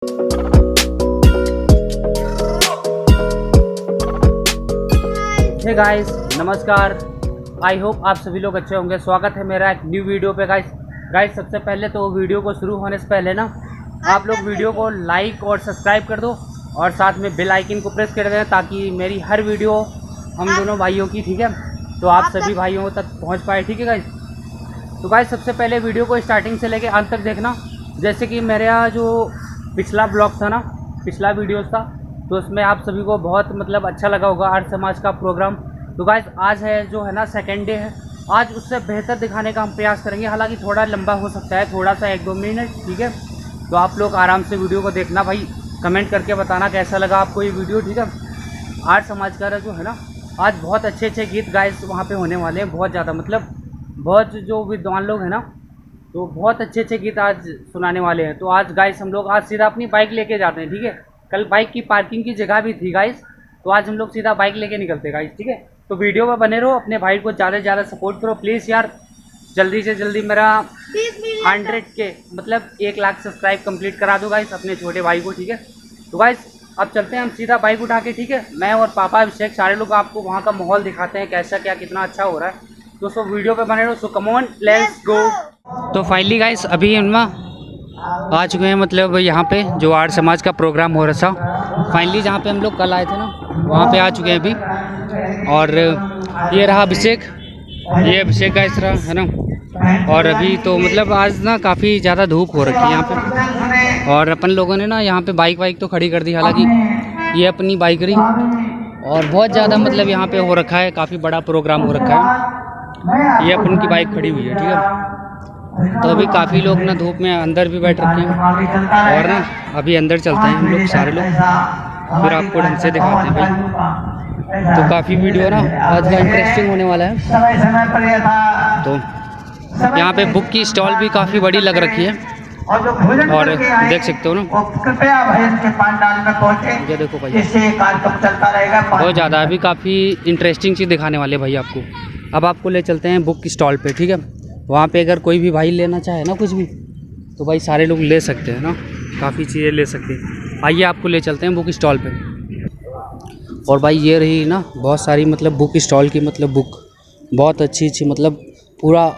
Hey guys, नमस्कार। I hope आप सभी लोग अच्छे होंगे। स्वागत है मेरा एक न्यू वीडियो पे गाइस। सबसे पहले तो वीडियो को शुरू होने से पहले ना आप लोग वीडियो को लाइक और सब्सक्राइब कर दो और साथ में बेल आइकन को प्रेस कर दें ताकि मेरी हर वीडियो हम दोनों भाइयों की, ठीक है, तो आप सभी भाइयों तक पहुंच पाए, ठीक है गाइस। तो गाइस सबसे पहले वीडियो को स्टार्टिंग से लेके अंत तक देखना। जैसे कि मेरा जो पिछला ब्लॉग था ना, पिछला वीडियो था, तो उसमें आप सभी को बहुत मतलब अच्छा लगा होगा आर्य समाज का प्रोग्राम। तो गाइस आज है जो है ना सेकेंड डे है, आज उससे बेहतर दिखाने का हम प्रयास करेंगे। हालांकि थोड़ा लंबा हो सकता है, थोड़ा सा 1-2 मिनट, ठीक है। तो आप लोग आराम से वीडियो को देखना भाई, कमेंट करके बताना कैसा लगा आपको ये वीडियो, ठीक है। आर्य समाज का जो है ना आज बहुत अच्छे अच्छे गीत गाइस वहाँ पे होने वाले हैं, बहुत ज़्यादा मतलब बहुत जो विद्वान लोग हैं ना, तो बहुत अच्छे अच्छे गीत आज सुनाने वाले हैं। तो आज गाइस हम लोग आज सीधा अपनी बाइक लेके जाते हैं, ठीक है। कल बाइक की पार्किंग की जगह भी थी गाइस, तो आज हम लोग सीधा बाइक लेके निकलते हैं गाइस, ठीक है। तो वीडियो में बने रहो, अपने भाई को ज़्यादा से ज़्यादा सपोर्ट करो प्लीज़ यार। जल्दी से जल्दी मेरा 100 के मतलब 1 लाख सब्सक्राइब कंप्लीट करा दो गाइस अपने छोटे भाई को, ठीक है। तो गाइस अब चलते हैं हम सीधा बाइक उठा के, ठीक है। मैं और पापा अभिषेक सारे लोग आपको वहाँ का माहौल दिखाते हैं कैसा क्या कितना अच्छा हो रहा है। तो सो वीडियो पे बने रहो। सो कम ऑन लेट्स गो। तो फाइनली गाइस अभी हम आ चुके हैं मतलब यहाँ पे जो आर्य समाज का प्रोग्राम हो रहा था। फाइनली जहाँ पे हम लोग कल आए थे ना वहाँ पे आ चुके हैं अभी। और ये रहा अभिषेक, ये अभिषेक का इस तरह है ना। और अभी तो मतलब आज ना काफ़ी ज़्यादा धूप हो रखी है यहाँ पे, और अपन लोगों ने ना यहाँ पे बाइक तो खड़ी कर दी। हालांकि ये अपनी बाइक रही, और बहुत ज़्यादा मतलब यहाँ पे हो रखा है, काफ़ी बड़ा प्रोग्राम हो रखा है। ये अपन की बाइक खड़ी हुई है, ठीक है। तो अभी काफ़ी लोग ना धूप में अंदर भी बैठ रखे हैं, और ना अभी अंदर चलते हैं हम लोग सारे लोग, फिर आपको ढंग से दिखाते हैं भाई। तो काफ़ी वीडियो ना आज का इंटरेस्टिंग होने वाला है। तो यहाँ पे बुक की स्टॉल भी काफ़ी बड़ी लग रखी है, और देख सकते हो ना, ये देखो भाई बहुत ज़्यादा अभी काफ़ी इंटरेस्टिंग चीज़ दिखाने वाले भाई आपको। अब आपको ले चलते हैं बुक की स्टॉल पे, ठीक है। वहाँ पे अगर कोई भी भाई लेना चाहे ना कुछ भी, तो भाई सारे लोग ले सकते हैं ना, काफ़ी चीज़ें ले सकते हैं। आइए आपको ले चलते हैं बुक स्टॉल पे। और भाई ये रही ना बहुत सारी मतलब बुक स्टॉल की मतलब बुक बहुत अच्छी अच्छी, मतलब पूरा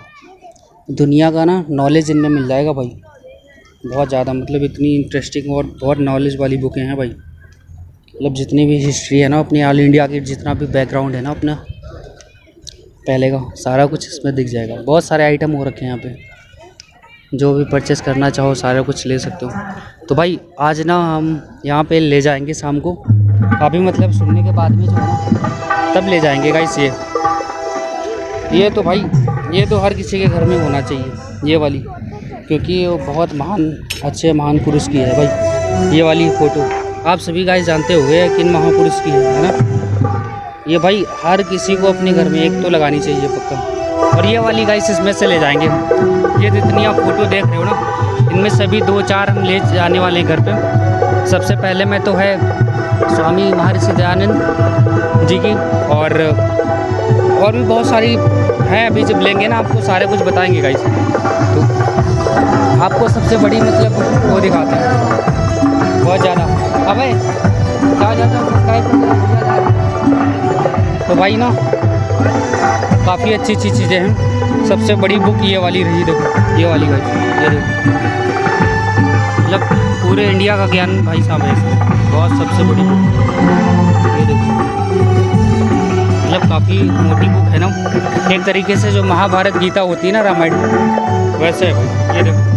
दुनिया का ना नॉलेज इनमें मिल जाएगा भाई, बहुत ज़्यादा मतलब इतनी इंटरेस्टिंग और बहुत नॉलेज वाली बुकें हैं भाई। मतलब जितनी भी हिस्ट्री है ना अपनी ऑल इंडिया की, जितना भी बैकग्राउंड है ना अपना पहले का, सारा कुछ इसमें दिख जाएगा। बहुत सारे आइटम हो रखे हैं यहाँ पे, जो भी परचेस करना चाहो सारा कुछ ले सकते हो। तो भाई आज ना हम यहाँ पे ले जाएंगे शाम को, अभी मतलब सुनने के बाद में जो है ना तब ले जाएंगे गाइस। ये तो भाई ये तो हर किसी के घर में होना चाहिए ये वाली, क्योंकि वो बहुत महान अच्छे महान पुरुष की है भाई। ये वाली फ़ोटो आप सभी गाइस जानते होंगे किन महापुरुष की है ना। ये भाई हर किसी को अपने घर में एक तो लगानी चाहिए पक्का। और ये वाली गाइस इसमें से ले जाएंगे। ये जितनी आप फ़ोटो देख रहे हो ना, इनमें सभी 2-4 हम ले जाने वाले हैं घर पे। सबसे पहले में तो है स्वामी महर्षि दयानंद जी की, और भी बहुत सारी हैं। अभी जब लेंगे ना आपको सारे कुछ बताएंगे गाइस। तो आपको सबसे बड़ी मतलब वो दिखाते हैं बहुत ज़्यादा। अब क्या ज़्यादा सब्सक्राइब कर। तो भाई ना काफ़ी अच्छी अच्छी चीज़ें हैं। सबसे बड़ी बुक ये वाली रही, देखो ये वाली गाइस, ये देखो मतलब पूरे इंडिया का ज्ञान भाई साहब है इसमें, बहुत सबसे बड़ी बुक ये देखो। मतलब काफ़ी मोटी बुक है ना, एक तरीके से जो महाभारत गीता होती है ना रामायण, वैसे है भाई। ये देखो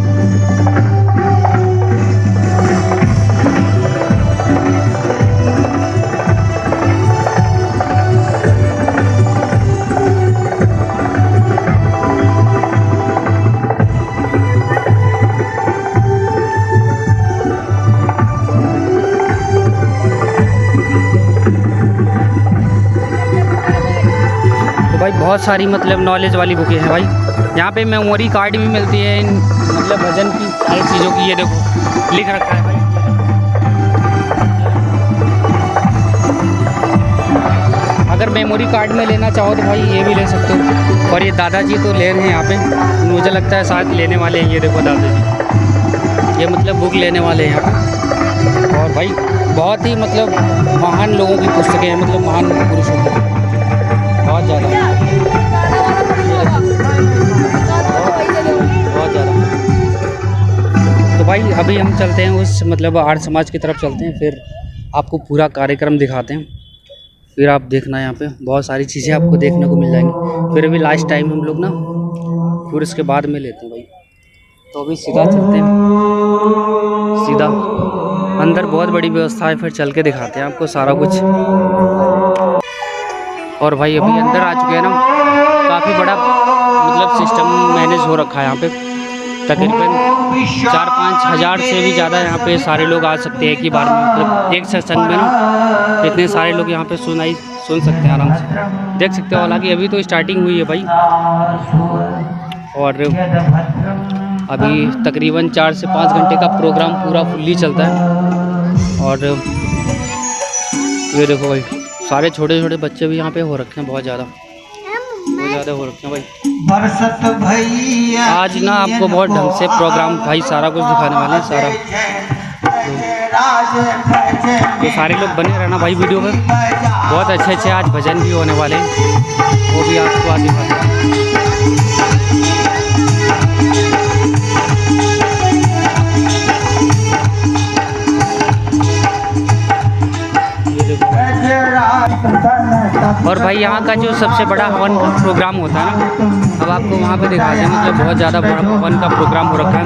भाई बहुत सारी मतलब नॉलेज वाली बुकें हैं भाई। यहाँ पे मेमोरी कार्ड भी मिलती है इन मतलब भजन की सारी चीज़ों की। ये देखो लिख रखा है भाई। अगर मेमोरी कार्ड में लेना चाहो तो भाई ये भी ले सकते हो। और ये दादाजी तो ले रहे हैं यहाँ पे, मुझे लगता है शायद लेने वाले हैं। ये देखो दादाजी, ये मतलब बुक लेने वाले हैं यहाँ पे। भाई बहुत ही मतलब महान लोगों की पुस्तकें हैं, मतलब महान पुरुषों की बहुत ज़्यादा बहुत ज़्यादा। तो भाई अभी हम चलते हैं उस मतलब आर्य समाज की तरफ चलते हैं, फिर आपको पूरा कार्यक्रम दिखाते हैं, फिर आप देखना यहाँ पे बहुत सारी चीज़ें आपको देखने को मिल जाएंगी। फिर अभी लास्ट टाइम हम लोग ना फिर उसके बाद में लेते हैं भाई। तो अभी सीधा चलते हैं, सीधा अंदर बहुत बड़ी व्यवस्था है, फिर चल के दिखाते हैं आपको सारा कुछ। और भाई अभी अंदर आ चुके हैं ना, काफ़ी बड़ा मतलब सिस्टम मैनेज हो रखा है यहाँ पे। तकरीबन 4-5 हज़ार से भी ज़्यादा यहाँ पे सारे लोग आ सकते हैं एक ही बार में, मतलब एक सेशन में ना इतने सारे लोग यहाँ पे सुन सकते हैं आराम से, देख सकते हो। हालांकि अभी तो स्टार्टिंग हुई है भाई, और अभी तकरीबन 4 से 5 घंटे का प्रोग्राम पूरा फुल्ली चलता है। और ये देखो भाई सारे छोटे छोटे बच्चे भी यहाँ पे हो रखे हैं, बहुत ज़्यादा हो रखे हैं भाई। आज ना आपको बहुत ढंग से प्रोग्राम भाई सारा कुछ दिखाने वाले हैं सारा। तो सारे लोग बने रहना भाई वीडियो में, बहुत अच्छे आज भजन भी होने वाले हैं, वो भी आपको आज दिखाते हैं। और भाई यहाँ का जो सबसे बड़ा हवन का प्रोग्राम होता है ना, अब आपको वहाँ पे दिखाते हैं, मतलब बहुत ज़्यादा बड़ा हवन का प्रोग्राम हो रखा है।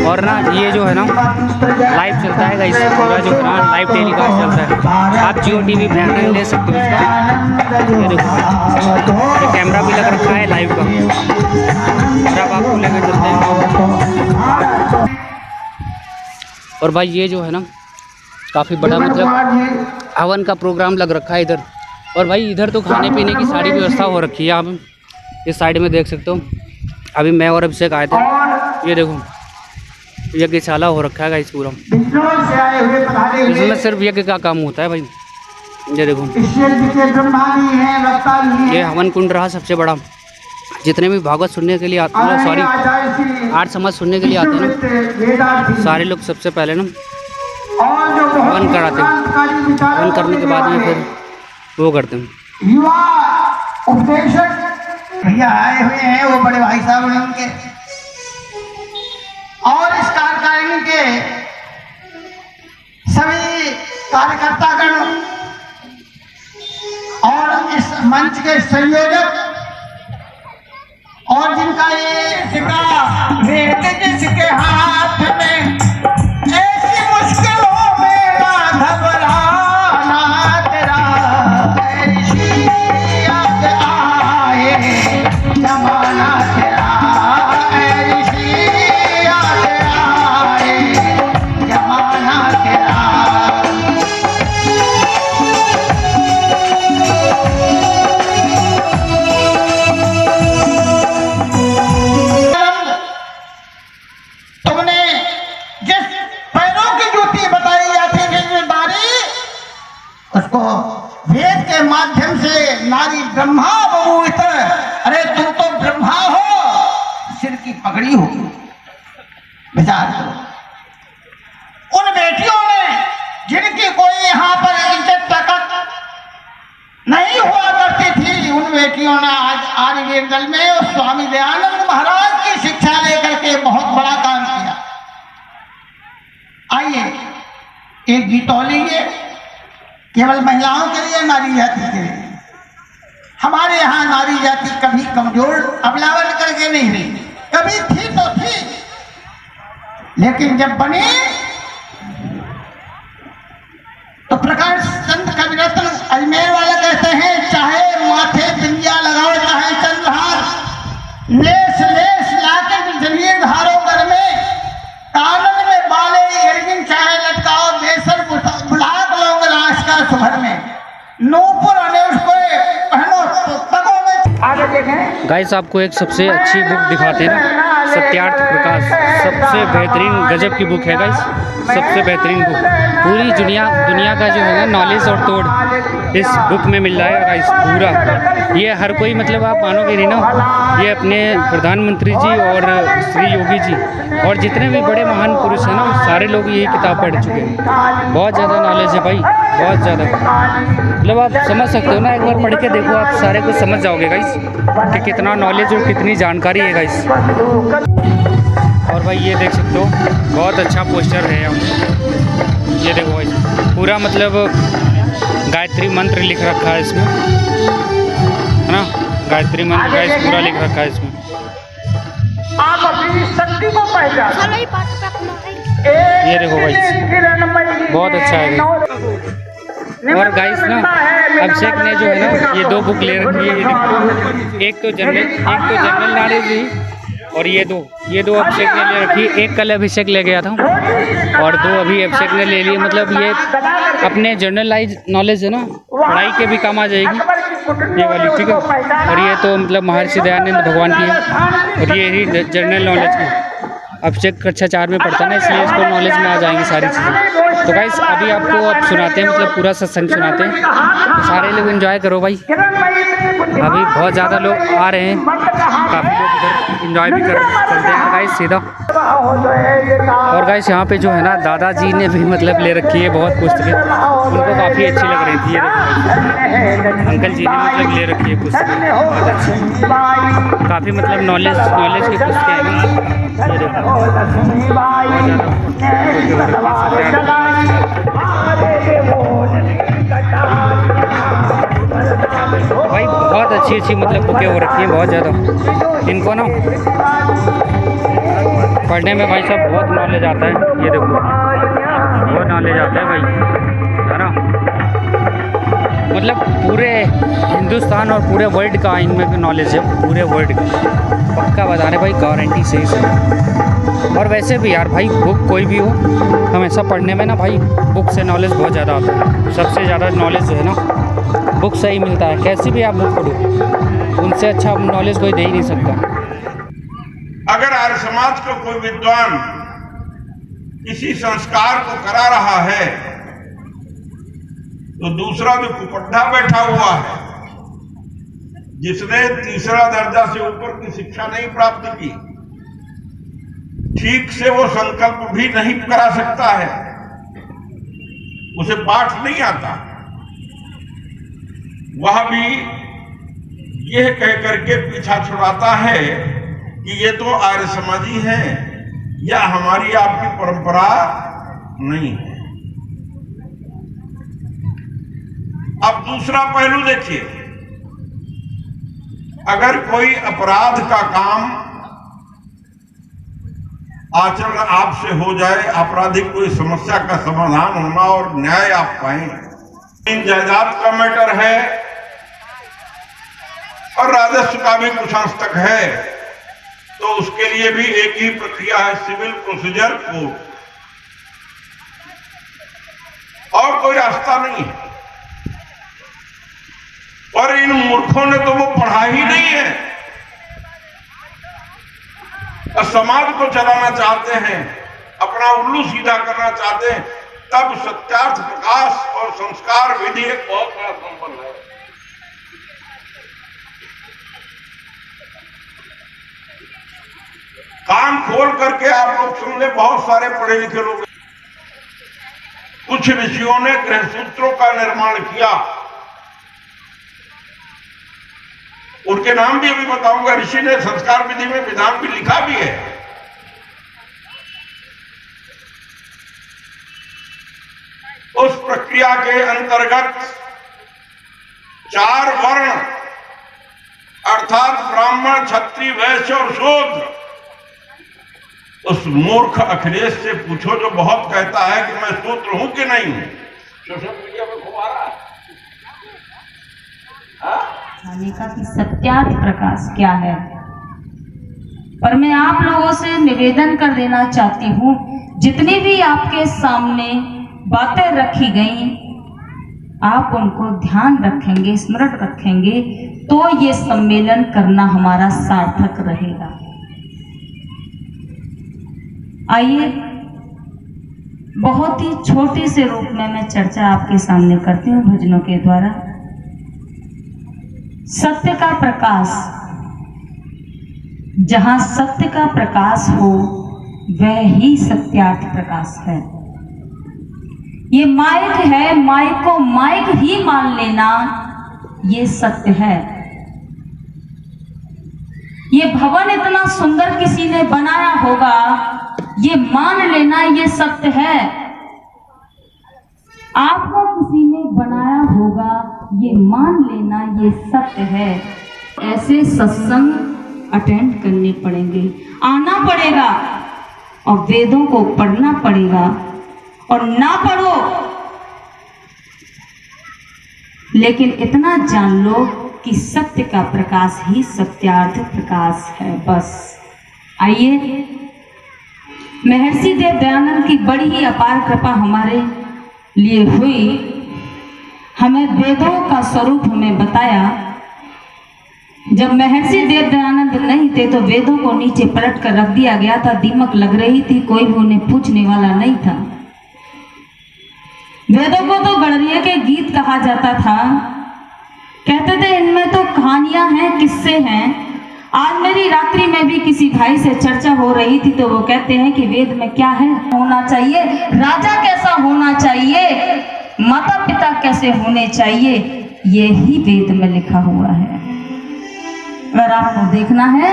और ना ये जो है ना लाइव चलता है गाइस, पूरा जो है ना लाइव टेलीकास्ट चलता है। आप जियो टीवी पे ले सकते हो इसका, ये देखो ये कैमरा भी लग रखा है लाइव का। और अब आपको लेकर चलते हैं। और भाई ये जो है ना काफ़ी बड़ा मतलब हवन का प्रोग्राम लग रखा है इधर। और भाई इधर तो खाने पीने की सारी व्यवस्था हो रखी है, आप इस साइड में देख सकते हो। अभी मैं और अभिषेक आए थे, ये देखो यज्ञशाला हो रखा है इस पूरा, इसमें सिर्फ यज्ञ का काम होता है भाई। ये देखो ये हवन कुंड रहा सबसे बड़ा। जितने भी भागवत सुनने के लिए आते हैं, सॉरी आर्य समाज सुनने के लिए आते हैं ना, सारे लोग सबसे पहले ना हवन कराते हैं। हवन करने के बाद में फिर वो करते हैं। युवा उपदेशक भैया आए हुए हैं, वो बड़े भाई साहब हैं उनके, और इस कार्यकारिणी के सभी कार्यकर्तागण और इस मंच के संयोजक, और जिनका ये सिक्का वेद जिसके हाथ में, ऐसी मुश्किलों में ना घबराना तेरा ऋषि याद आए जमाना तेरा, ऋषि याद आए जमाना तेरा। तुमने जिस पैरों की जूती बताई जाती है उसको वेद के माध्यम से नारी ब्रह्मा बबूत, अरे तुम तो ब्रह्मा हो, सिर की पगड़ी हो। विचार करो उन बेटियों ने जिनकी कोई यहाँ पर इज्जत ताकत नहीं हुआ करती थी, उन बेटियों ने आज आर्यवीर दल में और स्वामी दयानंद महाराज की शिक्षा लेकर के बहुत बड़ा काम किया। आइए एक गीतौली है केवल महिलाओं के लिए, नारी जाति के लिए। हमारे यहाँ नारी जाति कभी कमजोर अबलावन करके नहीं रही, कभी थी तो थी, लेकिन जब बनी तो प्रकाश चंद कविरत्न अजमेर वाले कहते हैं, चाहे माथे बिंदिया लगाओ चाहे चंद्रहार, लेस लेस लाके जमीन धारो घर में, कानन में बाले गिरगिन चाहे लटकाओ, बेसर बुलाक लोग लाश का सुभर में, नूपुर अनेश को पहनो तो तगों में। आगे देखें गाइस, आपको एक सबसे अच्छी बुक दिखाते हैं, सत्यार्थ प्रकाश सबसे बेहतरीन गजब की बुक है गाइस, सबसे बेहतरीन बुक। पूरी दुनिया का जो है ना नॉलेज और तोड़ इस बुक में मिल रहा है गाइस पूरा। ये हर कोई मतलब आप मानोगे नहीं ना, ये अपने प्रधानमंत्री जी और श्री योगी जी और जितने भी बड़े महान पुरुष हैं ना सारे लोग ये किताब पढ़ चुके हैं। बहुत ज़्यादा नॉलेज है भाई, बहुत ज़्यादा। मतलब आप समझ सकते हो ना, एक बार पढ़ के देखो आप सारे कुछ समझ जाओगे गाइस कि कितना नॉलेज और कितनी जानकारी है गाइस। और भाई ये देख सकते हो बहुत अच्छा पोस्टर है यहाँ, ये देखो भाई पूरा मतलब गायत्री मंत्र लिख रखा है इसमें, है ना, गायत्री मंत्र गाइस पूरा लिख रखा है इसमें। आप अपनी शक्ति को पहचानो। ये देखो भाई बहुत अच्छा है। और गाइस ना अभिषेक ने जो है ना ये 2 बुक ले रखी है, ये देखो, एक तो जनरल नॉलेज ही और ये दो अभिषेक ने ले रखी है। एक कल अभिषेक ले गया था और 2 अभी अभिषेक ने ले लिए। मतलब ये अपने जनरलाइज नॉलेज है ना, पढ़ाई के भी काम आ जाएगी ये वाली, ठीक है। और ये तो मतलब महर्षि दयानंद भगवान की है और ये ही जनरल नॉलेज की। अभिषेक कक्षा 4 में पढ़ता है ना, इसलिए इसको नॉलेज में आ जाएंगी सारी चीज़ें। तो गाइस अभी आपको अब सुनाते हैं, मतलब पूरा सत्संग सुनाते हैं, तो सारे लोग एंजॉय करो भाई। अभी बहुत ज़्यादा लोग आ रहे हैं, काफ़ी लोग इधर एंजॉय भी कर चलते हैं गाइस सीधा। और गाइस यहाँ पे जो है ना दादाजी ने भी मतलब ले रखी है बहुत पुस्तकें, उनको काफ़ी अच्छी लग रही थी। ये अंकल जी ने मतलब ले रखी है पुस्तकें बहुत अच्छी, काफ़ी मतलब नॉलेज की पुस्तकें हैं। ये देखो भाई बहुत अच्छी मतलब बुकें हो रखी हैं, बहुत ज़्यादा। इनको ना पढ़ने में भाई साहब बहुत नॉलेज आता है। ये देखो बहुत नॉलेज आता है भाई, है ना, मतलब पूरे हिंदुस्तान और पूरे वर्ल्ड का इनमें भी नॉलेज है, पूरे वर्ल्ड का पक्का बता रहे भाई, गारंटी से ही। और वैसे भी यार भाई बुक कोई भी हो, हमेशा पढ़ने में ना भाई बुक से नॉलेज बहुत ज़्यादा आता है। सबसे ज़्यादा नॉलेज जो है ना बुक से ही मिलता है। कैसी भी आप बुक पढ़ो, उनसे अच्छा नॉलेज कोई दे ही नहीं सकता। अगर आर्य समाज को कोई विद्वान किसी संस्कार को करा रहा है तो दूसरा जो कुपट्टा बैठा हुआ है, जिसने तीसरा दर्जा से ऊपर की शिक्षा नहीं प्राप्त की, ठीक से वो संकल्प भी नहीं करा सकता है, उसे पाठ नहीं आता, वह भी यह कह करके पीछा छुड़ाता है कि ये तो आर्य समाजी है या हमारी आपकी परंपरा नहीं है। अब दूसरा पहलू देखिए, अगर कोई अपराध का काम आचरण आपसे हो जाए, आपराधिक कोई समस्या का समाधान होना और न्याय आप पाएं, इन जायदाद का मैटर है और राजस्व का भी कुछ अंश तक है, तो उसके लिए भी एक ही प्रक्रिया है, सिविल प्रोसीजर कोर्ट, और कोई रास्ता नहीं है। और इन मूर्खों ने तो वो पढ़ा ही नहीं है और समाज को चलाना चाहते हैं, अपना उल्लू सीधा करना चाहते हैं, तब सत्यार्थ प्रकाश और संस्कार विधि एक बहुत बड़ा संबंध है। कान खोल करके आप लोग सुन ले, बहुत सारे पढ़े लिखे लोग, कुछ ऋषियों ने गृहसूत्रों का निर्माण किया, उनके नाम भी अभी बताऊंगा। ऋषि ने संस्कार विधि में विधान भी लिखा भी है। उस प्रक्रिया के अंतर्गत 4 वर्ण अर्थात ब्राह्मण, क्षत्रिय, वैश्य और शूद्र, उस मूर्ख अखिलेश से पूछो जो बहुत कहता है कि मैं शूद्र हूं कि नहीं हूं। सोशल मीडिया में खूब आ रहा है का कि सत्यार्थ प्रकाश क्या है। पर मैं आप लोगों से निवेदन कर देना चाहती हूँ, जितनी भी आपके सामने बातें रखी गई आप उनको ध्यान रखेंगे, स्मरण रखेंगे, तो ये सम्मेलन करना हमारा सार्थक रहेगा। आइए बहुत ही छोटे से रूप में मैं चर्चा आपके सामने करती हूँ भजनों के द्वारा। सत्य का प्रकाश, जहां सत्य का प्रकाश हो वह ही सत्यार्थ प्रकाश है। ये माइक है, माइक को माइक ही मान लेना ये सत्य है। ये भवन इतना सुंदर किसी ने बनाया होगा, ये मान लेना ये सत्य है। आपको किसी ने बनाया होगा, ये मान लेना ये सत्य है। ऐसे सत्संग अटेंड करने पड़ेंगे, आना पड़ेगा और वेदों को पढ़ना पड़ेगा। और ना पढ़ो लेकिन इतना जान लो कि सत्य का प्रकाश ही सत्यार्थ प्रकाश है। बस आइए, महर्षि देव दयानंद की बड़ी ही अपार कृपा हमारे लिए हुई। हमें वेदों का स्वरूप हमें बताया। जब महर्षि देव दयानंद नहीं थे तो वेदों को नीचे पलट कर रख दिया गया था। दीमक लग रही थी, कोई भी उन्हें पूछने वाला नहीं था। वेदों को तो गणरीय के गीत कहा जाता था। कहते थे इनमें तो कहानियां हैं, किस्से हैं। आज मेरी रात्रि में भी किसी भाई से चर्चा हो रही थी तो वो कहते हैं कि वेद में क्या है, होना चाहिए, राजा कैसा होना चाहिए, माता पिता कैसे होने चाहिए, ये ही वेद में लिखा हुआ है। अगर आपको देखना है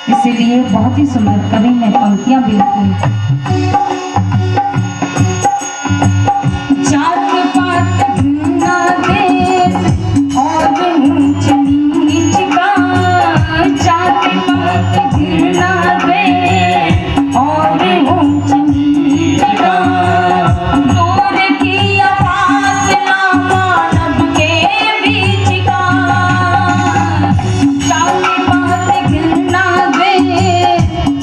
इसीलिए बहुत ही सुंदर कवि ने पंक्तियां भी लिखी। जात पात घृणा देश और ऊंच नीच का, जात पात घृणा देश और ऊंच नीच का, दूर की अपासना मानव के बीच का, जात पात घृणा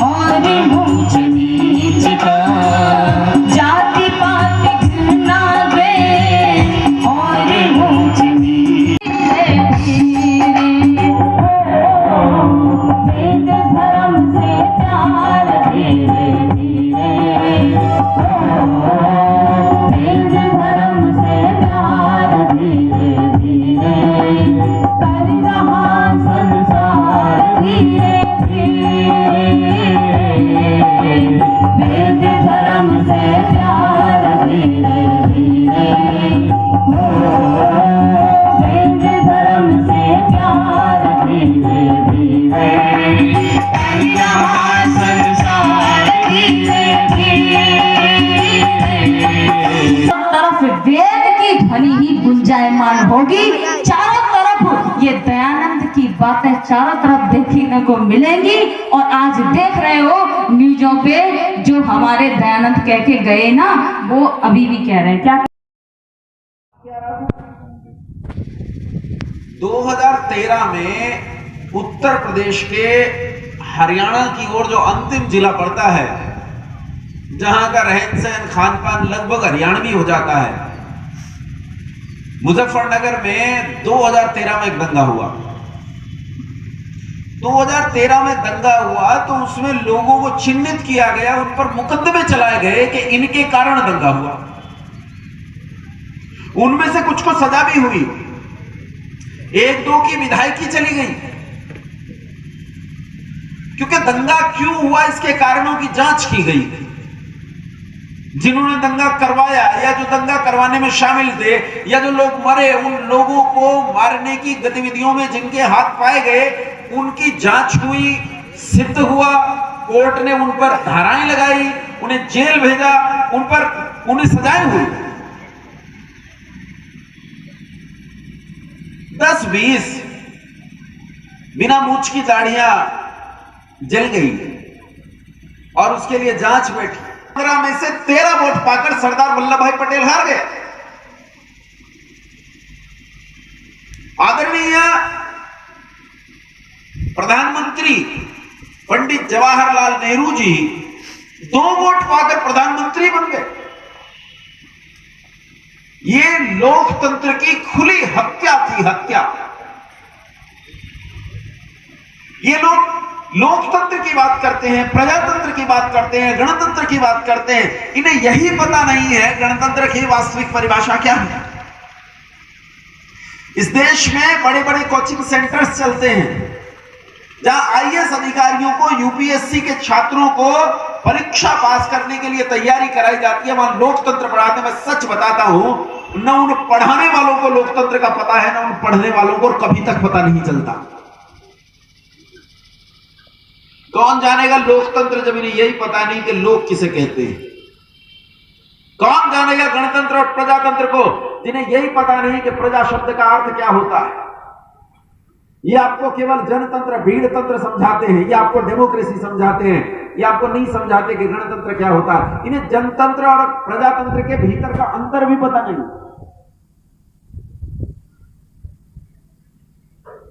और ऊंच नीच का, जाति पात घृणा और ऊंच नीच। वेद धर्म से प्यार धीरे धीरे, वेद धर्म से प्यार धीरे धीरे, कर रहा संसार धीरे वेद धर्म से प्यार धीरे धीरे, वेद धर्म से प्यार धीरे धीरे, संसार धीरे धीरे। तरफ वेद की ध्वनि ही गुंजायमान होगी, चारों तरफ ये दयानंद की बातें चारों तरफ देखने को मिलेंगी। और आज देख रहे हो न्यूज़ों पे जो हमारे दयानंद कह के गए ना, वो अभी भी कह रहे हैं। क्या 2013 में उत्तर प्रदेश के हरियाणा की ओर जो अंतिम जिला पड़ता है, जहां का रहन सहन खान पान लगभग हरियाणवी हो जाता है, मुजफ्फरनगर में 2013 में एक दंगा हुआ। 2013 में दंगा हुआ तो उसमें लोगों को चिन्हित किया गया, उन पर मुकदमे चलाए गए कि इनके कारण दंगा हुआ। उनमें से कुछ को सजा भी हुई, एक दो की विधायकी चली गई, क्योंकि दंगा क्यों हुआ इसके कारणों की जांच की गई। जिन्होंने दंगा करवाया या जो दंगा करवाने में शामिल थे या जो लोग मरे, उन लोगों को मारने की गतिविधियों में जिनके हाथ पाए गए, उनकी जांच हुई, सिद्ध हुआ, कोर्ट ने उन पर धाराएं लगाई, उन्हें जेल भेजा, उन्हें सजाएं हुई। 10-20 बिना मूंछ की दाढ़ियां जल गई और उसके लिए जांच बैठी। 15 में से 13 वोट पाकर सरदार वल्लभ भाई पटेल हार गए। आदरणीय प्रधानमंत्री पंडित जवाहरलाल नेहरू जी 2 वोट पाकर प्रधानमंत्री बन गए। ये लोकतंत्र की खुली हत्या थी, हत्या। ये लोग लोकतंत्र की बात करते हैं, प्रजातंत्र की बात करते हैं, गणतंत्र की बात करते हैं, इन्हें यही पता नहीं है गणतंत्र की वास्तविक परिभाषा क्या है। इस देश में बड़े बड़े कोचिंग सेंटर्स चलते हैं जहां आईएएस अधिकारियों को, यूपीएससी के छात्रों को परीक्षा पास करने के लिए तैयारी कराई जाती है, वहां लोकतंत्र पढ़ाते हैं। मैं सच बताता हूं, न उन पढ़ाने वालों को लोकतंत्र का पता है, न उन पढ़ने वालों को कभी तक पता नहीं चलता। कौन जानेगा लोकतंत्र जब इन्हें यही पता नहीं कि लोग किसे कहते हैं? कौन जानेगा गणतंत्र और प्रजातंत्र को जिन्हें यही पता नहीं कि प्रजा शब्द का अर्थ क्या होता है? ये आपको केवल जनतंत्र, भीड़ तंत्र समझाते हैं, ये आपको डेमोक्रेसी समझाते हैं, ये आपको नहीं समझाते कि गणतंत्र क्या होता है। इन्हें जनतंत्र और प्रजातंत्र के भीतर का अंतर भी पता नहीं।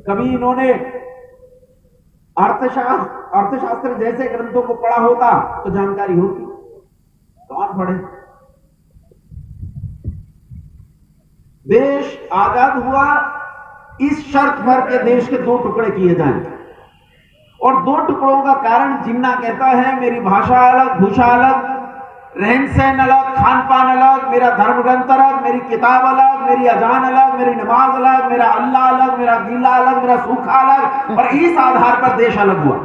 कभी इन्होंने अर्थशास्त्र जैसे ग्रंथों को पढ़ा होता तो जानकारी होती। कौन पढ़े? देश आजाद हुआ इस शर्त पर के देश के 2 टुकड़े किए जाएं, और 2 टुकड़ों का कारण जिन्ना कहता है मेरी भाषा अलग, भूषा अलग, रहन सहन अलग, खान पान अलग, मेरा धर्म ग्रंथ अलग, मेरी किताब अलग, मेरी अजान अलग, मेरी नमाज अलग, मेरा अल्लाह अलग, मेरा गीला अलग, मेरा सूखा अलग, और इस आधार पर देश अलग हुआ।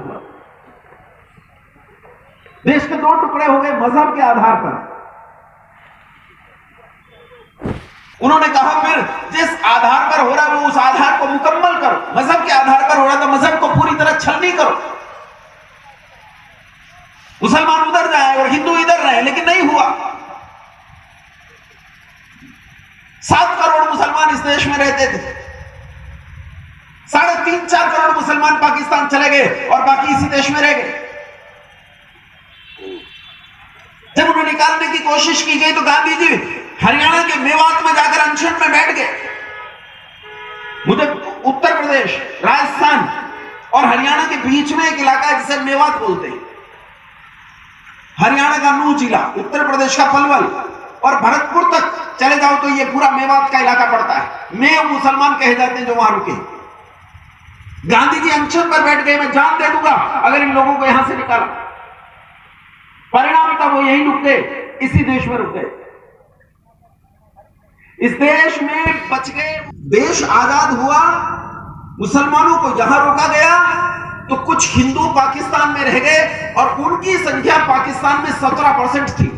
देश के 2 टुकड़े हो गए मजहब के आधार पर। उन्होंने कहा फिर जिस आधार पर हो रहा है वो उस आधार को मुकम्मल करो। मजहब के आधार पर हो रहा तो मजहब को पूरी तरह छलनी करो। मुसलमान उधर जाए और हिंदू इधर रहे, लेकिन नहीं हुआ। 7 करोड़ मुसलमान इस देश में रहते थे, 3.5-4 करोड़ मुसलमान पाकिस्तान चले गए और बाकी इसी देश में रह गए। जब उन्हें निकालने की कोशिश की गई तो गांधी जी हरियाणा के मेवात में जाकर अनशन में बैठ गए। मुझे उत्तर प्रदेश, राजस्थान और हरियाणा के बीच में एक इलाका है जिसे मेवात बोलते हैं। हरियाणा का नूह जिला, उत्तर प्रदेश का पलवल और भरतपुर तक चले जाओ तो ये पूरा मेवात का इलाका पड़ता है। मैं मुसलमान कहे जाते हैं जो वहां रुके। गांधी जी अनशन पर बैठ गए, मैं जान दे दूंगा अगर इन लोगों को यहां से निकाला। परिणाम था वो यहीं रुक गए, इसी देश में रुक गए, इस देश में बच गए। देश आजाद हुआ, मुसलमानों को यहां रोका गया तो कुछ हिंदू पाकिस्तान में रह गए और उनकी संख्या पाकिस्तान में 17% थी।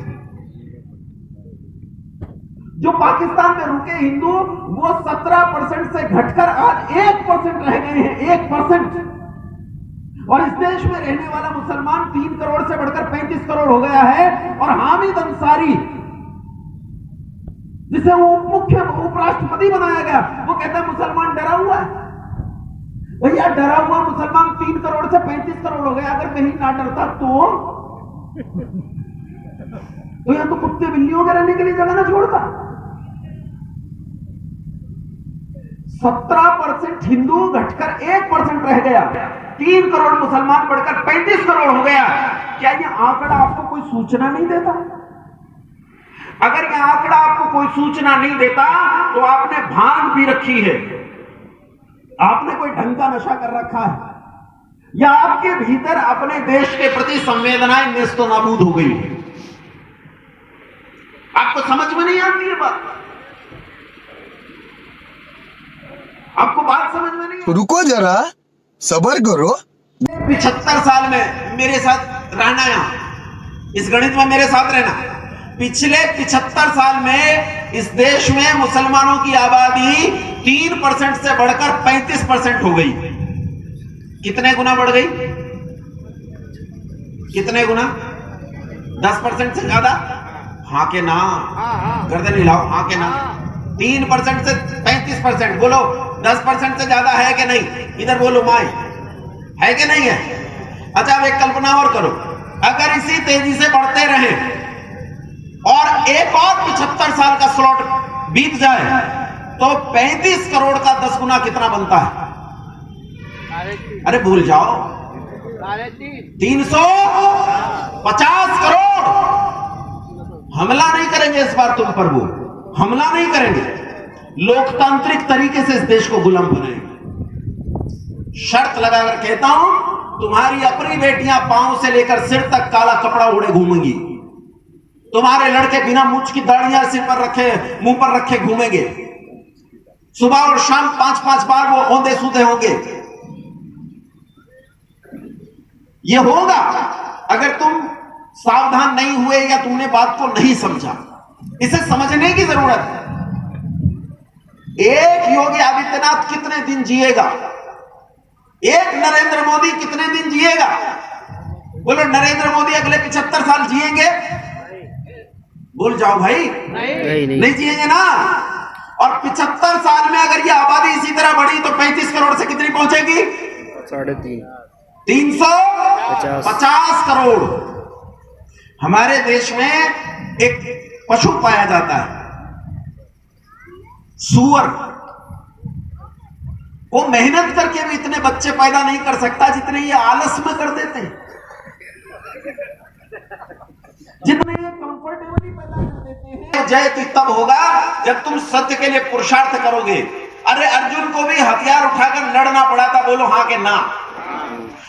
जो पाकिस्तान में रुके हिंदू वो 17% से घटकर आज 1% रह गए हैं, 1%। और इस देश में रहने वाला मुसलमान 3 करोड़ से बढ़कर 35 करोड़ हो गया है। और हामिद अंसारी जिसे वो मुख्य उपराष्ट्रपति बनाया गया, वो कहता है मुसलमान डरा हुआ है। भैया डरा हुआ मुसलमान 3 करोड़ से 35 करोड़ हो गया, अगर कहीं ना डरता तो यहां तो कुत्ते बिल्लियों के रहने के लिए जगह ना छोड़ता। 17% हिंदू घटकर 1% रह गया, 3 करोड़ मुसलमान बढ़कर 35 करोड़ हो गया। क्या यह आंकड़ा आपको कोई सूचना नहीं देता? अगर यह आंकड़ा आपको कोई सूचना नहीं देता तो आपने भांग भी रखी है, आपने कोई ढंग का नशा कर रखा है, या आपके भीतर अपने देश के प्रति संवेदनाएं नेस्तो नाबूद हो गई है। आपको समझ में नहीं आती है बात? आपको बात समझ में नहीं? रुको जरा, सब्र करो। 75 साल में मेरे साथ रहना, यहां इस गणित में मेरे साथ रहना, पिछले 75 साल में इस देश में मुसलमानों की आबादी 3% से बढ़कर 35% हो गई। कितने गुना बढ़ गई? कितने गुना? 10% से ज्यादा? हाँ के ना? गर्दन हिलाओ, हाँ के ना? 3% से 35%, बोलो 10% से ज्यादा है कि नहीं? इधर बोलो माए, है कि नहीं है? अच्छा, अब एक कल्पना और करो, अगर इसी तेजी से बढ़ते रहे और एक और 75 साल का स्लॉट बीत जाए तो 35 करोड़ का 10 गुना कितना बनता है? अरे भूल जाओ, 350 करोड़। हमला नहीं करेंगे इस बार तुम पर, वो हमला नहीं करेंगे, लोकतांत्रिक तरीके से इस देश को गुलाम बनाएंगे। शर्त लगाकर कहता हूं, तुम्हारी अपनी बेटियां पांव से लेकर सिर तक काला कपड़ा ओढ़े घूमेंगी, तुम्हारे लड़के बिना मूंछ की दाढ़ियां सिर पर रखे, मुंह पर रखे घूमेंगे, सुबह और शाम 5-5 बार वो औंधे सूधे होंगे। ये होगा अगर तुम सावधान नहीं हुए या तुमने बात को नहीं समझा। इसे समझने की जरूरत है। एक योगी आदित्यनाथ कितने दिन जिएगा? एक नरेंद्र मोदी कितने दिन जिएगा? बोलो, नरेंद्र मोदी अगले 75 साल जिएंगे? बोल जाओ भाई, नहीं जिएंगे ना। और 75 साल में अगर ये आबादी इसी तरह बढ़ी तो 35 करोड़ से कितनी पहुंचेगी? 350 करोड़। हमारे देश में एक पशु पाया जाता है, सूअर। वो मेहनत करके भी इतने बच्चे पैदा नहीं कर सकता जितने ये आलस में कर देते हैं, जितने ये कंफर्टेबली पैदा कर देते हैं। जय तो तब होगा जब तुम सत्य के लिए पुरुषार्थ करोगे। अरे अर्जुन को भी हथियार उठाकर लड़ना पड़ा था, बोलो हाँ के ना?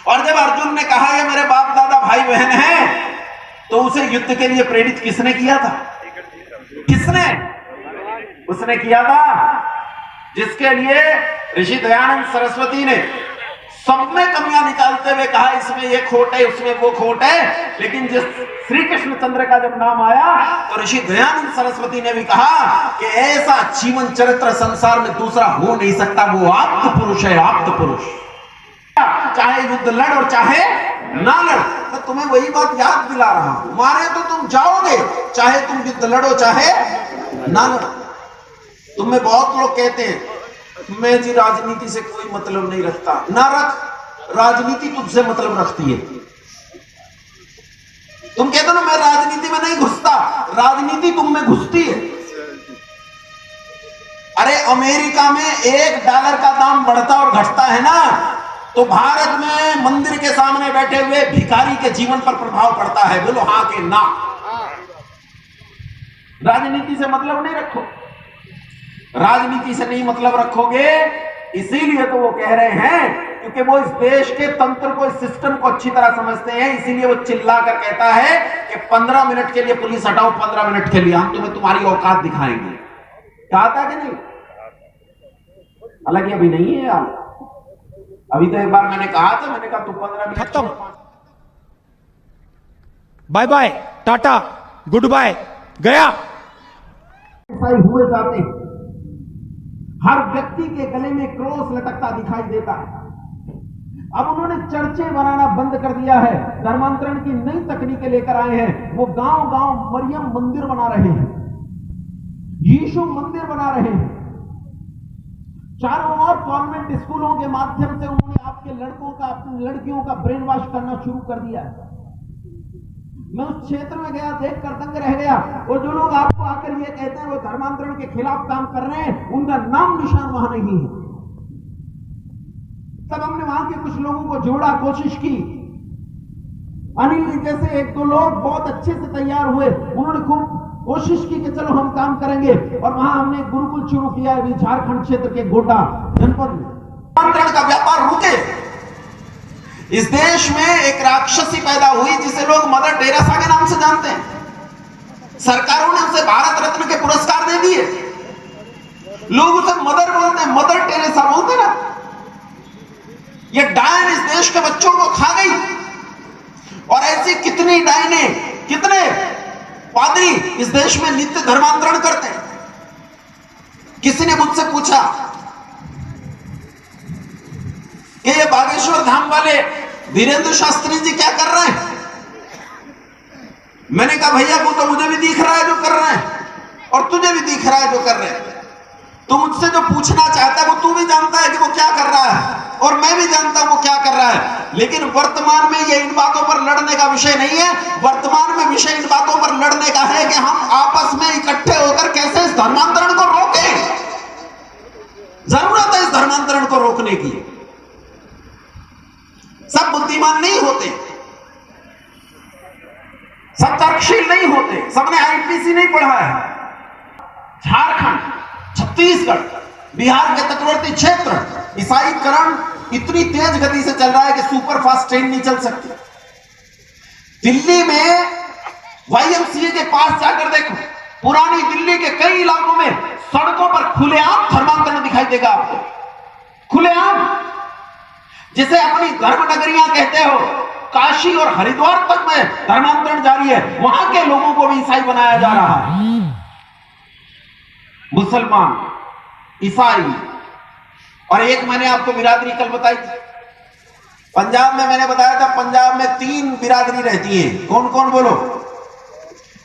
और जब अर्जुन ने कहा ये मेरे बाप दादा भाई बहन हैं, तो उसे युद्ध के लिए प्रेरित किसने किया था? किसने? उसने किया था जिसके लिए ऋषि दयानंद सरस्वती ने सब में कमियां निकालते हुए कहा इसमें ये खोट है, उसमें वो खोट है। लेकिन जिस श्री कृष्णचंद्र का जब नाम आया तो ऋषि दयानंद सरस्वती ने भी कहा कि ऐसा जीवन चरित्र संसार में दूसरा हो नहीं सकता, वो आप्त पुरुष है, आप्त पुरुष। चाहे युद्ध लड़ और चाहे ना लड़, तो तुम्हें वही बात याद दिला रहा हूं। मारे तो तुम जाओगे, चाहे तुम युद्ध लड़ो चाहे ना लड़ो। तुम्हें बहुत लोग कहते हैं मैं जी राजनीति से कोई मतलब नहीं रखता। ना रख, राजनीति तुझसे मतलब रखती है। तुम कहते हो ना मैं राजनीति में नहीं घुसता, राजनीति तुम में घुसती है। अरे अमेरिका में $1 का दाम बढ़ता और घटता है ना, तो भारत में मंदिर के सामने बैठे हुए भिखारी के जीवन पर प्रभाव पड़ता है। बोलो हाँ के ना? राजनीति से मतलब नहीं रखो। राजनीति से नहीं मतलब रखोगे, इसीलिए तो वो कह रहे हैं, क्योंकि वो इस देश के तंत्र को, इस सिस्टम को अच्छी तरह समझते हैं। इसीलिए वो चिल्ला कर कहता है कि 15 मिनट के लिए पुलिस हटाओ, 15 मिनट के लिए हम तुम्हें तुम्हारी औकात दिखाएंगे। कहा था कि नहीं? हालांकि अभी नहीं है यार, अभी तो एक बार मैंने कहा था, मैंने कहा तू 15 मिनट खत्म, bye bye, tata, good bye, गया। हुए जाते हैं, हर व्यक्ति के गले में क्रॉस लटकता दिखाई देता है। अब उन्होंने चर्चे बनाना बंद कर दिया है, धर्मांतरण की नई तकनीकें लेकर आए हैं। वो गांव गांव मरियम मंदिर बना रहे हैं, यीशु मंदिर बना रहे हैं। चारों ओर कॉन्वेंट स्कूलों के माध्यम से उन्होंने आपके लड़कों का, अपनी लड़कियों का ब्रेन वॉश करना शुरू कर दिया है। मैं उस क्षेत्र में गया, देखकर दंग रह गया। और जो लोग आपको आकर ये कहते हैं वो धर्मांतरण के खिलाफ काम कर रहे हैं, उनका नाम निशान वहां नहीं है। तब हमने वहां के कुछ लोगों को जोड़ा, कोशिश की। अनिल जी जैसे 1-2 लोग बहुत अच्छे से तैयार हुए, उन्होंने खूब कोशिश की कि चलो हम काम करेंगे। और वहां हमने गुरुकुल शुरू किया है, झारखंड क्षेत्र के गोड्डा जनपद में। धर्मांतरण का व्यापार रुके। इस देश में एक राक्षसी पैदा हुई जिसे लोग मदर टेरेसा के नाम से जानते हैं। सरकारों ने उसे भारत रत्न के पुरस्कार दे दिए। लोग उसे मदर बोलते हैं, मदर टेरेसा बोलते ना। ये डायन इस देश के बच्चों को खा गई। और ऐसी कितनी डायने, कितने पादरी इस देश में नित्य धर्मांतरण करते हैं। किसी ने मुझसे पूछा कि ये बागेश्वर धाम वाले धीरेन्द्र शास्त्री जी क्या कर रहे हैं? मैंने कहा भैया वो तो मुझे भी दिख रहा है जो कर रहे हैं और तुझे भी दिख रहा है जो कर रहे हैं। तू मुझसे जो पूछना चाहता है वो तू भी जानता है कि वो क्या कर रहा है और मैं भी जानता हूं वो क्या कर रहा है। लेकिन वर्तमान में ये इन बातों पर लड़ने का विषय नहीं है। वर्तमान में विषय इन बातों पर लड़ने का है कि हम आपस में इकट्ठे होकर कैसे इस धर्मांतरण को रोकें। जरूरत है इस धर्मांतरण को रोकने की। सब बुद्धिमान नहीं होते, सब तर्कशील नहीं होते, सबने आईपीसी नहीं पढ़ा है। झारखंड, छत्तीसगढ़, बिहार के तटवर्ती क्षेत्र ईसाईकरण इतनी तेज गति से चल रहा है कि सुपरफास्ट ट्रेन नहीं चल सकती। दिल्ली में वाईएमसीए के पास जाकर देखो, पुरानी दिल्ली के कई इलाकों में सड़कों पर खुलेआम धर्मांतरण दिखाई देगा आपको, खुलेआम। जिसे अपनी धर्म नगरियां कहते हो, काशी और हरिद्वार तक में धर्मांतरण जारी है। वहां के लोगों को भी ईसाई बनाया जा रहा है। मुसलमान, ईसाई, और एक मैंने आपको बिरादरी कल बताई थी पंजाब में। मैंने बताया था पंजाब में 3 बिरादरी रहती है। कौन कौन बोलो?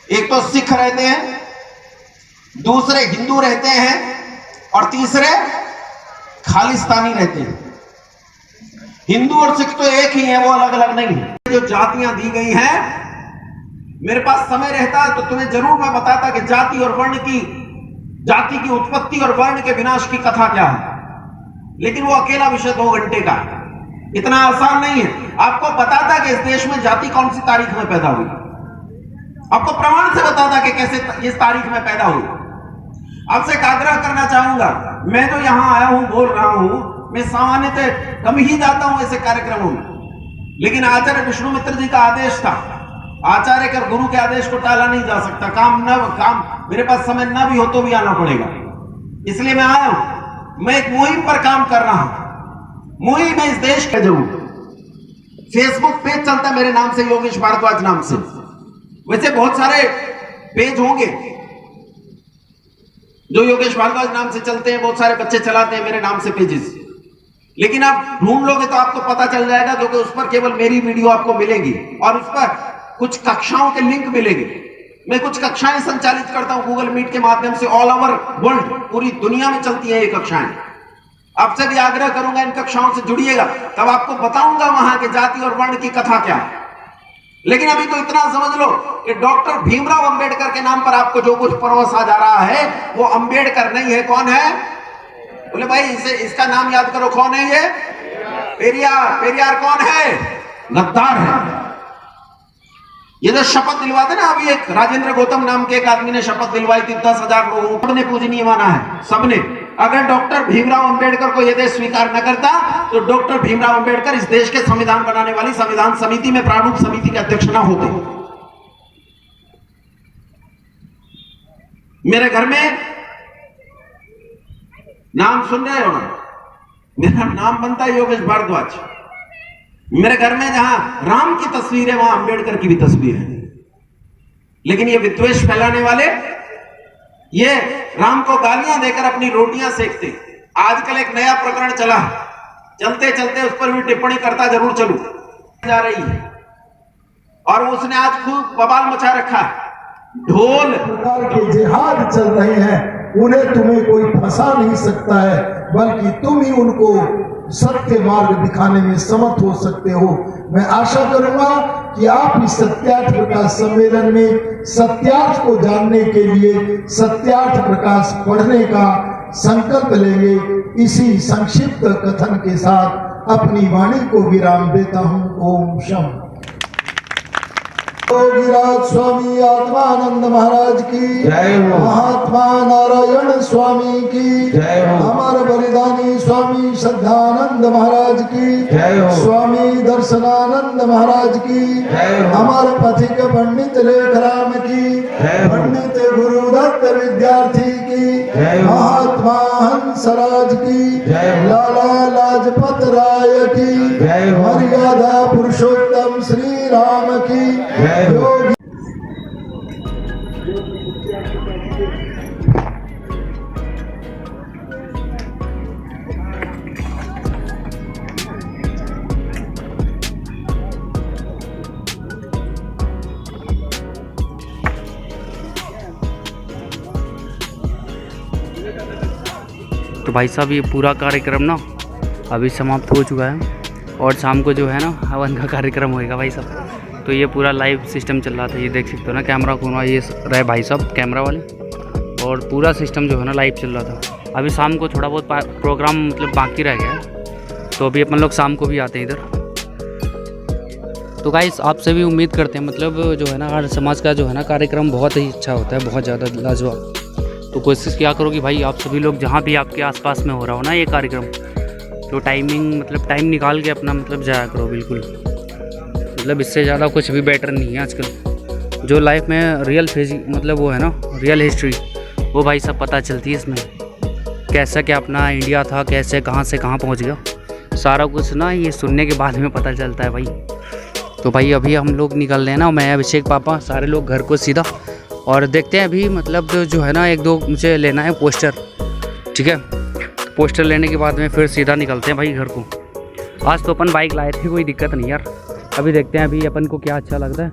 एक तो सिख रहते हैं, दूसरे हिंदू रहते हैं और तीसरे खालिस्तानी रहते हैं। हिंदू और सिख तो एक ही है, वो अलग अलग नहीं है। जो जातियां दी गई हैं, मेरे पास समय रहता तो तुम्हें जरूर मैं बताता कि जाति और वर्ण की, जाति की उत्पत्ति और वर्ण के विनाश की कथा क्या है। लेकिन वो अकेला विषय 2 घंटे का है, इतना आसान नहीं है। आपको बताता कि इस देश में जाति कौन सी तारीख में पैदा हुई, आपको प्रमाण से बताता कि कैसे इस तारीख में पैदा हुई। आपसे एक आग्रह करना चाहूंगा, मैं तो यहां आया हूं, बोल रहा हूं, मैं सामान्यतः कम ही जाता हूं ऐसे कार्यक्रमों में, लेकिन आचार्य विष्णुमित्र जी का आदेश था। आचार्य के गुरु के आदेश को टाला नहीं जा सकता। काम मेरे पास समय न भी हो तो भी आना पड़ेगा, इसलिए मैं आया हूं। मैं एक मुहिम पर काम कर रहा हूं। मुहिम है इस देश के। जरूर फेसबुक पेज चलता है मेरे नाम से, योगेश भारद्वाज नाम से। वैसे बहुत सारे पेज होंगे जो योगेश भारद्वाज नाम से चलते हैं, बहुत सारे बच्चे चलाते हैं मेरे नाम से पेजेस। लेकिन आप ढूंढ लोगे तो आपको पता चल जाएगा, क्योंकि उस पर केवल मेरी वीडियो आपको मिलेगी और उस पर कुछ कक्षाओं के लिंक मिलेंगे। मैं कुछ कक्षाएं संचालित करता हूं गूगल मीट के माध्यम से, ऑल ओवर वर्ल्ड, पूरी दुनिया में चलती है ये कक्षाएं। आपसे भी आग्रह करूंगा इन कक्षाओं से जुड़िएगा, तब आपको बताऊंगा वहां के जाति और वर्ण की कथा क्या है। लेकिन अभी तो इतना समझ लो कि डॉक्टर भीमराव अंबेडकर के नाम पर आपको जो कुछ परोसा जा रहा है वो अंबेडकर नहीं है। कौन है? बोले भाई इसका नाम याद करो, कौन है ये? पेरियार। पेरियार कौन है? गद्दार है। ये जो शपथ दिलवाते ना, अभी एक राजेंद्र गौतम नाम के एक आदमी ने शपथ दिलवाई थी, 10,000 लोगों को, सबने पूजनीय माना है, सबने। अगर डॉक्टर भीमराव अंबेडकर को यह देश स्वीकार न करता तो डॉक्टर भीमराव अंबेडकर इस देश के संविधान बनाने वाली संविधान समिति में प्रारूप समिति के अध्यक्ष न होते। मेरे घर में नाम सुन रहे हो ना, मेरा नाम बनता है योगेश भारद्वाज। मेरे घर में जहां राम की तस्वीर है वहां अंबेडकर की भी तस्वीर है। लेकिन ये विद्वेष फैलाने वाले, ये राम को गालियां देकर अपनी रोटियां सेकते। आजकल एक नया प्रकरण चला है, चलते चलते उस पर भी टिप्पणी करता जरूर चलूं जा रही है, और उसने आज खूब बवाल मचा रखा है। ढोल प्रकार के जिहाद चल रहे हैं, उन्हें तुम्हें कोई फंसा नहीं सकता है, बल्कि तुम ही उनको सत्य मार्ग दिखाने में समर्थ हो सकते हो। मैं आशा करूंगा कि आप इस सत्यार्थ प्रकाश सम्मेलन में सत्यार्थ को जानने के लिए सत्यार्थ प्रकाश पढ़ने का संकल्प लेंगे। इसी संक्षिप्त कथन के साथ अपनी वाणी को विराम देता हूं। ओम शम। योगीराज स्वामी आत्मानंद महाराज की जय हो। महात्मा नारायण स्वामी की जय हो। अमर बलिदानी स्वामी श्रद्धानंद महाराज की जय हो। स्वामी दर्शनानंद महाराज की जय हो। अमर पथिक पंडित लेखराम की, पंडित गुरुदत्त विद्यार्थी की जय हो। महात्मा हंसराज की जय हो। लाला लाजपत राय की जय हो। मर्यादा पुरुषोत्तम श्री राम की जय हो। तो भाई साहब ये पूरा कार्यक्रम ना अभी समाप्त हो चुका है और शाम को जो है ना हवन का कार्यक्रम होएगा भाई साहब। तो ये पूरा लाइव सिस्टम चल रहा था, ये देख सकते हो ना कैमरा कौन ये रहे भाई साहब कैमरा वाले, और पूरा सिस्टम जो है ना लाइव चल रहा था। अभी शाम को थोड़ा बहुत प्रोग्राम मतलब बाकी रह गया है, तो अभी अपन लोग शाम को भी आते हैं इधर। तो गाइस आपसे भी उम्मीद करते हैं मतलब जो है ना हर समाज का जो है ना कार्यक्रम बहुत ही अच्छा होता है, बहुत ज़्यादा लाजवाब। तो कोशिश क्या करो कि भाई आप सभी लोग जहाँ भी आपके आसपास में हो रहा हो ना ये कार्यक्रम, तो टाइमिंग मतलब टाइम निकाल के अपना मतलब जाया करो बिल्कुल। मतलब इससे ज़्यादा कुछ भी बेटर नहीं है आजकल। जो लाइफ में रियल फेज मतलब वो है ना रियल हिस्ट्री, वो भाई सब पता चलती है इसमें, कैसा क्या अपना इंडिया था, कैसे कहाँ से कहाँ पहुँच गया, सारा कुछ ना ये सुनने के बाद में पता चलता है भाई। तो भाई अभी हम लोग निकल रहे हैं ना, मैं अभिषेक पापा सारे लोग घर को सीधा, और देखते हैं अभी मतलब जो है ना 1-2 मुझे लेना है पोस्टर, ठीक है। पोस्टर लेने के बाद में फिर सीधा निकलते हैं भाई घर को। आज तो अपन बाइक लाए थे, कोई दिक्कत नहीं यार। अभी देखते हैं अभी अपन को क्या अच्छा लगता है,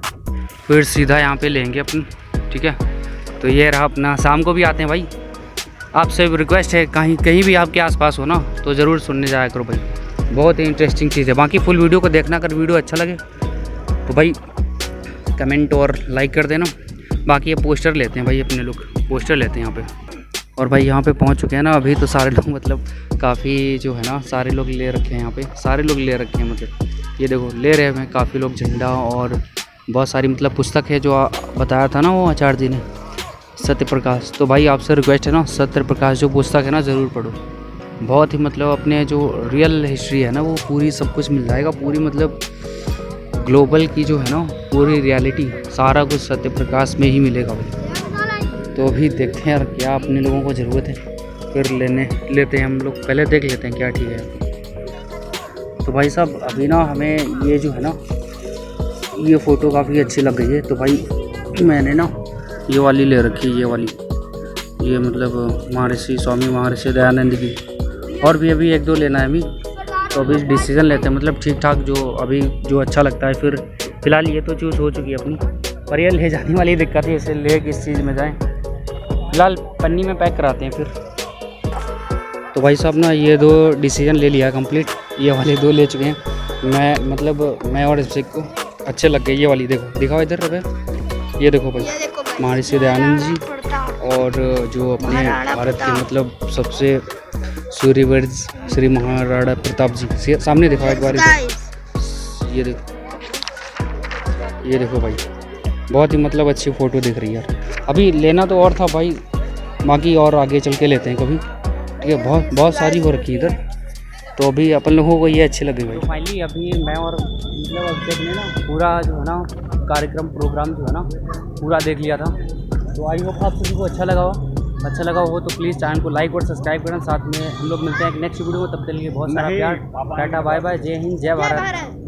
फिर सीधा यहाँ पे लेंगे अपन, ठीक है। तो ये रहा अपना, शाम को भी आते हैं भाई। आपसे रिक्वेस्ट है कहीं भी आपके आसपास हो ना तो ज़रूर सुनने जाया करो भाई, बहुत ही इंटरेस्टिंग चीज़ है। बाकी फुल वीडियो को देखना, अगर वीडियो अच्छा लगे तो भाई कमेंट और लाइक कर देना। बाकी ये पोस्टर लेते हैं भाई, अपने लोग पोस्टर लेते हैं यहाँ पे। और भाई यहाँ पे पहुँच चुके हैं ना अभी, तो सारे लोग मतलब काफ़ी जो है ना सारे लोग ले रखे हैं यहाँ पे, सारे लोग ले रखे हैं मतलब ये देखो ले रहे हैं काफ़ी लोग झंडा, और बहुत सारी मतलब पुस्तक है जो बताया था ना वो आचार्य जी ने, सत्य प्रकाश। तो भाई आपसे रिक्वेस्ट है ना सत्य प्रकाश जो पुस्तक है ना ज़रूर पढ़ो, बहुत ही मतलब अपने जो रियल हिस्ट्री है ना वो पूरी सब कुछ मिल जाएगा, पूरी मतलब ग्लोबल की जो है ना पूरी रियलिटी सारा कुछ सत्य प्रकाश में ही मिलेगा भाई। तो अभी देखते हैं यार क्या अपने लोगों को ज़रूरत है, फिर लेते हैं हम लोग, पहले देख लेते हैं क्या ठीक है। तो भाई साहब अभी ना हमें ये जो है ना ये फ़ोटो काफ़ी अच्छी लग गई है, तो भाई मैंने ना ये वाली ले रखी है, ये वाली, ये मतलब महर्षि स्वामी महर्षि दयानंद की, और भी अभी 1-2 लेना है अभी। तो अभी डिसीज़न लेते हैं मतलब ठीक ठाक जो अभी जो अच्छा लगता है, फिर फ़िलहाल ये तो चूज़ हो चुकी है अपनी, पर ये ले जाने वाली दिक्कत है, इसे ले किस चीज़ में जाएं। फ़िलहाल पन्नी में पैक कराते हैं फिर। तो भाई साहब ना ये 2 डिसीज़न ले लिया कंप्लीट, ये वाले 2 ले चुके हैं। मैं और अभिषेक को अच्छे लग गए ये वाली, देखो दिखाओ इधर रहे, ये देखो भाई महर्षि दयानंद जी, और जो अपने भारत के मतलब सबसे सूर्यवंश श्री महाराणा प्रताप जी, सामने दिखाओ एक बार, ये देखो भाई बहुत ही मतलब अच्छी फ़ोटो दिख रही है यार। अभी लेना तो और था भाई, बाकी और आगे चल के लेते हैं कभी, ठीक है। बहुत सारी हो रखी इधर, तो अभी अपन लोगों को ये अच्छी लगी भाई। तो फाइनली अभी मैं और मतलब अभिषेक ने ना पूरा जो है ना कार्यक्रम प्रोग्राम जो है ना पूरा देख लिया था। तो आई होप आप सभी को अच्छा लगा हो तो प्लीज़ चैनल को लाइक और सब्सक्राइब करना। साथ में हम लोग मिलते हैं नेक्स्ट वीडियो में, तब तक के लिए बहुत सारा प्यार, टाटा बाय बाय, जय हिंद जय भारत।